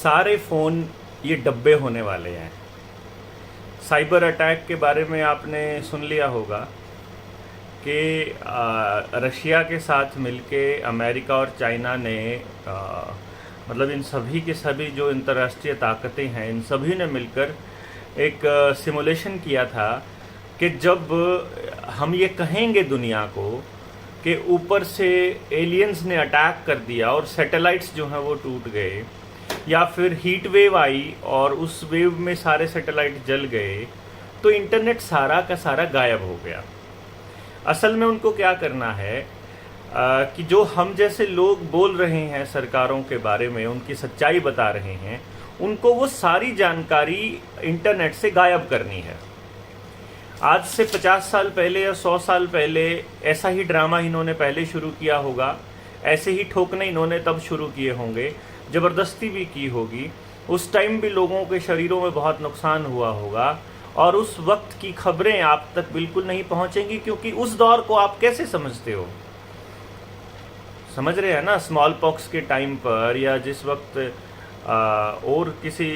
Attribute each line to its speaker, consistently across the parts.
Speaker 1: सारे फ़ोन ये डब्बे होने वाले हैं। साइबर अटैक के बारे में आपने सुन लिया होगा कि रशिया के साथ मिलके अमेरिका और चाइना ने मतलब इन सभी के सभी जो अंतर्राष्ट्रीय ताकतें हैं, इन सभी ने मिलकर एक सिमुलेशन किया था कि जब हम ये कहेंगे दुनिया को कि ऊपर से एलियंस ने अटैक कर दिया और सैटेलाइट्स जो हैं वो टूट गए, या फिर हीट वेव आई और उस वेव में सारे सैटेलाइट जल गए, तो इंटरनेट सारा का सारा गायब हो गया। असल में उनको क्या करना है कि जो हम जैसे लोग बोल रहे हैं सरकारों के बारे में, उनकी सच्चाई बता रहे हैं, उनको वो सारी जानकारी इंटरनेट से गायब करनी है। आज से 50 साल पहले या 100 साल पहले ऐसा ही ड्रामा इन्होंने पहले शुरू किया होगा, ऐसे ही ठोकने इन्होंने तब शुरू किए होंगे, ज़बरदस्ती भी की होगी। उस टाइम भी लोगों के शरीरों में बहुत नुकसान हुआ होगा और उस वक्त की खबरें आप तक बिल्कुल नहीं पहुंचेंगी, क्योंकि उस दौर को आप कैसे समझते हो? समझ रहे हैं ना? स्मॉल पॉक्स के टाइम पर या जिस वक्त और किसी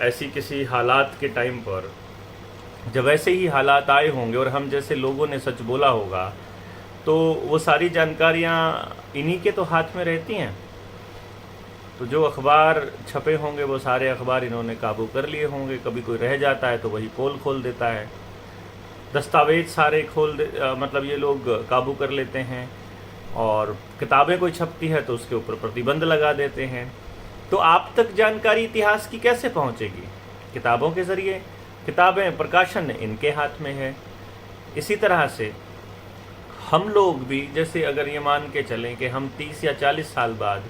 Speaker 1: ऐसी किसी हालात के टाइम पर जब ऐसे ही हालात आए होंगे और हम जैसे लोगों ने सच बोला होगा, तो वो सारी जानकारियाँ इन्हीं के तो हाथ में रहती हैं। तो जो अखबार छपे होंगे वो सारे अखबार इन्होंने काबू कर लिए होंगे। कभी कोई रह जाता है तो वही पोल खोल देता है, दस्तावेज सारे मतलब ये लोग काबू कर लेते हैं। और किताबें कोई छपती है तो उसके ऊपर प्रतिबंध लगा देते हैं। तो आप तक जानकारी इतिहास की कैसे पहुंचेगी? किताबों के ज़रिए। किताबें, प्रकाशन इनके हाथ में है। इसी तरह से हम लोग भी, जैसे अगर ये मान के चलें कि हम 30 या 40 साल बाद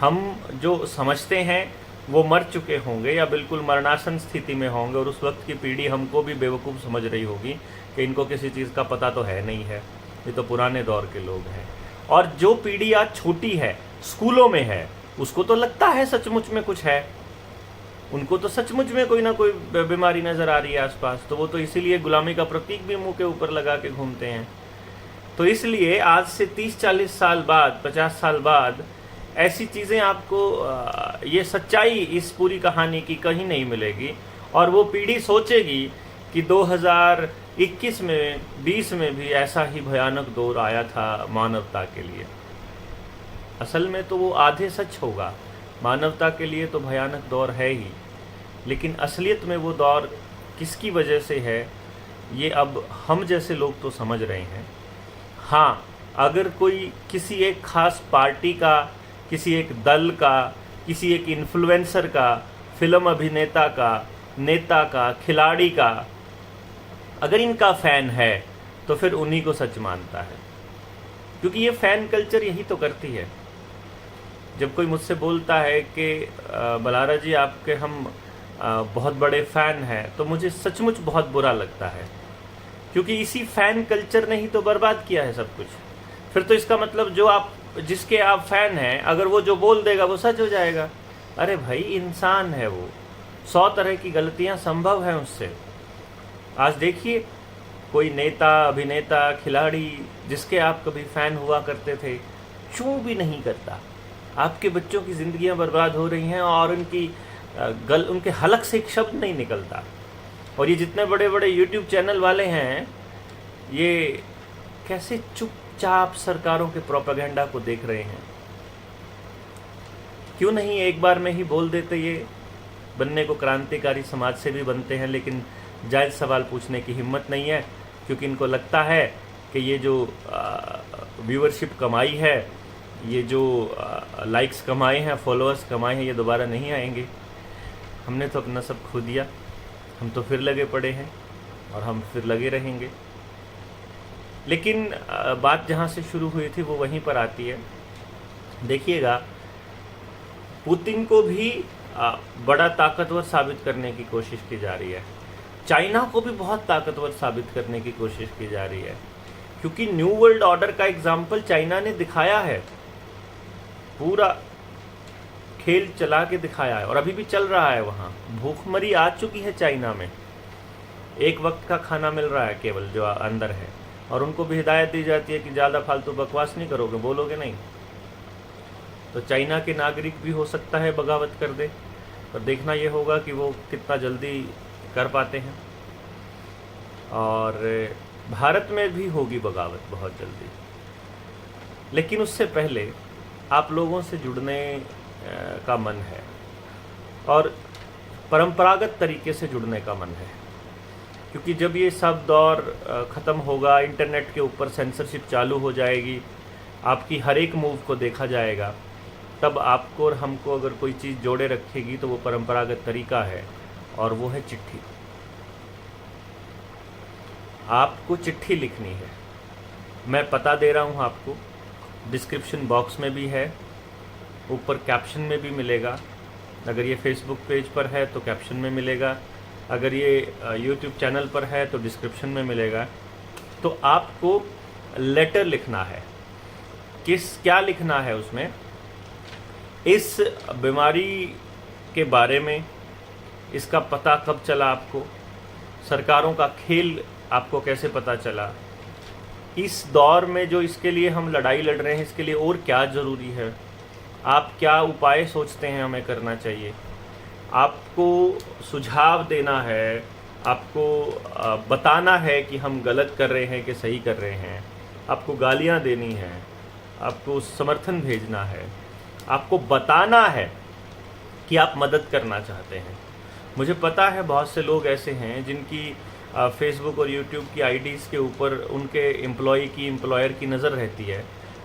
Speaker 1: हम जो समझते हैं वो मर चुके होंगे या बिल्कुल मरणासन स्थिति में होंगे, और उस वक्त की पीढ़ी हमको भी बेवकूफ़ समझ रही होगी कि इनको किसी चीज़ का पता तो है नहीं है, ये तो पुराने दौर के लोग हैं। और जो पीढ़ी आज छोटी है, स्कूलों में है, उसको तो लगता है सचमुच में कुछ है, उनको तो सचमुच में कोई ना कोई बीमारी नज़र आ रही है आसपास, तो वो तो इसीलिए गुलामी का प्रतीक भी मुंह के ऊपर लगा के घूमते हैं। तो इसलिए आज से 30-40 साल बाद, 50 साल बाद ऐसी चीज़ें आपको, ये सच्चाई इस पूरी कहानी की कहीं नहीं मिलेगी। और वो पीढ़ी सोचेगी कि 2021 में, 20 में भी ऐसा ही भयानक दौर आया था मानवता के लिए। असल में तो वो आधे सच होगा, मानवता के लिए तो भयानक दौर है ही, लेकिन असलियत में वो दौर किसकी वजह से है, ये अब हम जैसे लोग तो समझ रहे हैं। हाँ, अगर कोई किसी एक खास पार्टी का, किसी एक दल का, किसी एक इन्फ्लुएंसर का, फिल्म अभिनेता का, नेता का, खिलाड़ी का, अगर इनका फ़ैन है तो फिर उन्हीं को सच मानता है, क्योंकि ये फ़ैन कल्चर यही तो करती है। जब कोई मुझसे बोलता है कि बलारा जी आपके हम बहुत बड़े फ़ैन हैं, तो मुझे सचमुच बहुत बुरा लगता है, क्योंकि इसी फ़ैन कल्चर ने ही तो बर्बाद किया है सब कुछ। फिर तो इसका मतलब जिसके आप फ़ैन हैं, अगर वो जो बोल देगा वो सच हो जाएगा। अरे भाई, इंसान है वो, 100 तरह की गलतियां संभव हैं उससे। आज देखिए, कोई नेता, अभिनेता, खिलाड़ी जिसके आप कभी फ़ैन हुआ करते थे, चूं भी नहीं करता। आपके बच्चों की ज़िंदगियां बर्बाद हो रही हैं और उनके हलक से एक शब्द नहीं निकलता। और ये जितने बड़े बड़े यूट्यूब चैनल वाले हैं, ये कैसे चुपचाप सरकारों के प्रोपेगेंडा को देख रहे हैं। क्यों नहीं एक बार में ही बोल देते, ये बनने को क्रांतिकारी समाज से भी बनते हैं, लेकिन जायज़ सवाल पूछने की हिम्मत नहीं है, क्योंकि इनको लगता है कि ये जो व्यूअरशिप कमाई है, ये जो लाइक्स कमाए हैं, फॉलोअर्स कमाए हैं, ये दोबारा नहीं आएंगे। हमने तो अपना सब खो दिया, हम तो फिर लगे पड़े हैं और हम फिर लगे रहेंगे। लेकिन बात जहाँ से शुरू हुई थी वो वहीं पर आती है। देखिएगा, पुतिन को भी बड़ा ताकतवर साबित करने की कोशिश की जा रही है, चाइना को भी बहुत ताकतवर साबित करने की कोशिश की जा रही है, क्योंकि न्यू वर्ल्ड ऑर्डर का एग्जाम्पल चाइना ने दिखाया है, पूरा खेल चला के दिखाया है और अभी भी चल रहा है। वहाँ भूखमरी आ चुकी है चाइना में, एक वक्त का खाना मिल रहा है केवल जो अंदर है, और उनको भी हिदायत दी जाती है कि ज़्यादा फालतू बकवास नहीं करोगे, बोलोगे नहीं तो चाइना के नागरिक भी हो सकता है बगावत कर दे। पर देखना ये होगा कि वो कितना जल्दी कर पाते हैं। और भारत में भी होगी बगावत बहुत जल्दी, लेकिन उससे पहले आप लोगों से जुड़ने का मन है और परंपरागत तरीके से जुड़ने का मन है, क्योंकि जब ये सब दौर ख़त्म होगा, इंटरनेट के ऊपर सेंसरशिप चालू हो जाएगी, आपकी हर एक मूव को देखा जाएगा, तब आपको और हमको अगर कोई चीज़ जोड़े रखेगी तो वो परंपरागत तरीका है, और वो है चिट्ठी। आपको चिट्ठी लिखनी है। मैं पता दे रहा हूँ आपको, डिस्क्रिप्शन बॉक्स में भी है, ऊपर कैप्शन में भी मिलेगा। अगर ये फेसबुक पेज पर है तो कैप्शन में मिलेगा, अगर ये यूट्यूब चैनल पर है तो डिस्क्रिप्शन में मिलेगा। तो आपको लेटर लिखना है। क्या लिखना है उसमें? इस बीमारी के बारे में, इसका पता कब चला आपको, सरकारों का खेल आपको कैसे पता चला, इस दौर में जो इसके लिए हम लड़ाई लड़ रहे हैं इसके लिए और क्या ज़रूरी है, आप क्या उपाय सोचते हैं हमें करना चाहिए। आपको सुझाव देना है, आपको बताना है कि हम गलत कर रहे हैं कि सही कर रहे हैं, आपको गालियां देनी है, आपको समर्थन भेजना है, आपको बताना है कि आप मदद करना चाहते हैं। मुझे पता है बहुत से लोग ऐसे हैं जिनकी फेसबुक और यूट्यूब की आईडीज़ के ऊपर उनके एम्प्लॉयर की नज़र रहती है,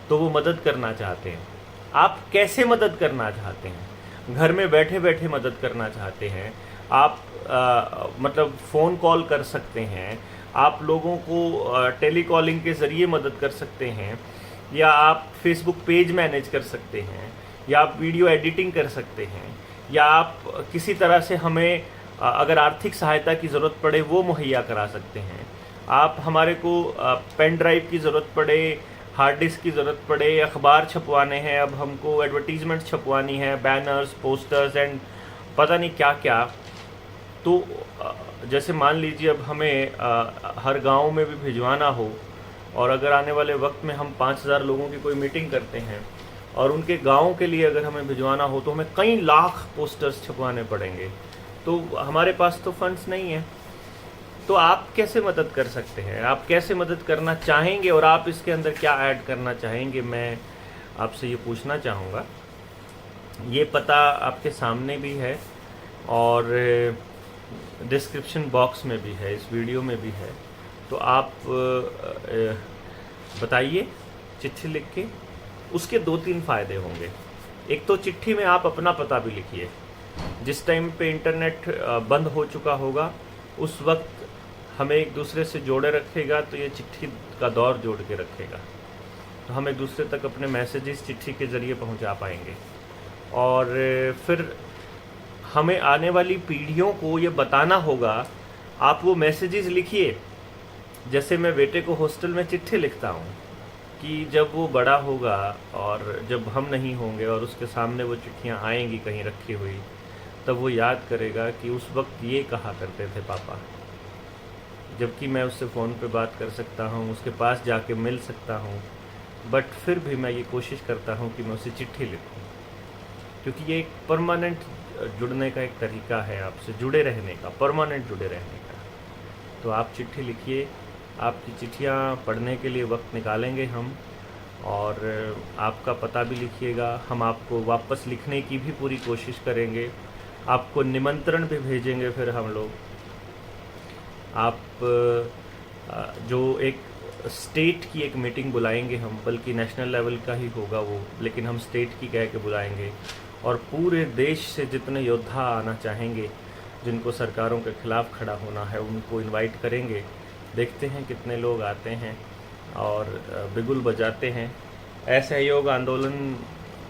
Speaker 1: तो वो मदद करना चाहते हैं। आप कैसे मदद करना चाहते हैं? घर में बैठे बैठे मदद करना चाहते हैं आप, मतलब फ़ोन कॉल कर सकते हैं, आप लोगों को टेलीकॉलिंग के ज़रिए मदद कर सकते हैं, या आप फेसबुक पेज मैनेज कर सकते हैं, या आप वीडियो एडिटिंग कर सकते हैं, या आप किसी तरह से हमें अगर आर्थिक सहायता की ज़रूरत पड़े वो मुहैया करा सकते हैं। आप हमारे को पेन ड्राइव की ज़रूरत पड़े, हार्ड डिस्क की ज़रूरत पड़े, अखबार छपवाने हैं, अब हमको एडवर्टीज़मेंट छपवानी है, बैनर्स, पोस्टर्स एंड पता नहीं क्या क्या। तो जैसे मान लीजिए अब हमें हर गांव में भी भिजवाना हो, और अगर आने वाले वक्त में हम 5000 लोगों की कोई मीटिंग करते हैं और उनके गाँव के लिए अगर हमें भिजवाना हो तो हमें कई लाख पोस्टर्स छपवाने पड़ेंगे, तो हमारे पास तो फंड्स नहीं है। तो आप कैसे मदद कर सकते हैं, आप कैसे मदद करना चाहेंगे, और आप इसके अंदर क्या ऐड करना चाहेंगे, मैं आपसे ये पूछना चाहूँगा। ये पता आपके सामने भी है और डिस्क्रिप्शन बॉक्स में भी है, इस वीडियो में भी है। तो आप बताइए चिट्ठी लिख के। उसके 2-3 फ़ायदे होंगे। एक तो चिट्ठी में आप अपना पता भी लिखिए। जिस टाइम पे इंटरनेट बंद हो चुका होगा उस वक्त हमें एक दूसरे से जोड़े रखेगा, तो ये चिट्ठी का दौर जोड़ के रखेगा, तो हम एक दूसरे तक अपने मैसेजेस चिट्ठी के ज़रिए पहुंचा पाएंगे। और फिर हमें आने वाली पीढ़ियों को ये बताना होगा, आप वो मैसेजेस लिखिए। जैसे मैं बेटे को हॉस्टल में चिट्ठी लिखता हूँ कि जब वो बड़ा होगा और जब हम नहीं होंगे और उसके सामने वो चिट्ठियाँ आएंगी कहीं रखी हुई, तब वो याद करेगा कि उस वक्त ये कहा करते थे पापा। जबकि मैं उससे फ़ोन पे बात कर सकता हूँ, उसके पास जाके मिल सकता हूँ, बट फिर भी मैं ये कोशिश करता हूँ कि मैं उसे चिट्ठी लिखूँ, क्योंकि ये एक परमानेंट जुड़ने का एक तरीका है, आपसे जुड़े रहने का, परमानेंट जुड़े रहने का। तो आप चिट्ठी लिखिए, आपकी चिट्ठियाँ पढ़ने के लिए वक्त निकालेंगे हम, और आपका पता भी लिखिएगा। हम आपको वापस लिखने की भी पूरी कोशिश करेंगे, आपको निमंत्रण भी भेजेंगे। फिर हम लोग आप जो एक स्टेट की एक मीटिंग बुलाएंगे हम, बल्कि नेशनल लेवल का ही होगा वो, लेकिन हम स्टेट की कह के बुलाएंगे, और पूरे देश से जितने योद्धा आना चाहेंगे जिनको सरकारों के ख़िलाफ़ खड़ा होना है उनको इनवाइट करेंगे। देखते हैं कितने लोग आते हैं और बिगुल बजाते हैं। असहयोग आंदोलन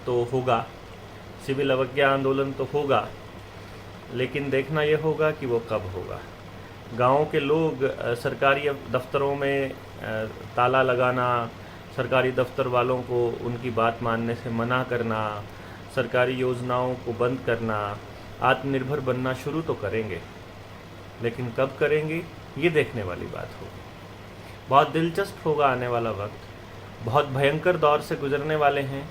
Speaker 1: तो होगा, सिविल अवज्ञा आंदोलन तो होगा, लेकिन देखना ये होगा कि वो कब होगा। गाँव के लोग सरकारी दफ्तरों में ताला लगाना, सरकारी दफ्तर वालों को उनकी बात मानने से मना करना, सरकारी योजनाओं को बंद करना, आत्मनिर्भर बनना शुरू तो करेंगे, लेकिन कब करेंगे ये देखने वाली बात होगी। बहुत दिलचस्प होगा आने वाला वक्त, बहुत भयंकर दौर से गुजरने वाले हैं,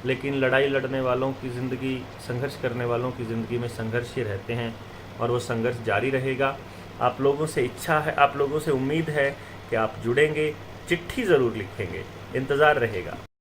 Speaker 1: लेकिन लड़ाई लड़ने वालों की ज़िंदगी, संघर्ष करने वालों की ज़िंदगी में संघर्ष ही रहते हैं और वो संघर्ष जारी रहेगा। आप लोगों से इच्छा है, आप लोगों से उम्मीद है कि आप जुड़ेंगे, चिट्ठी ज़रूर लिखेंगे, इंतज़ार रहेगा।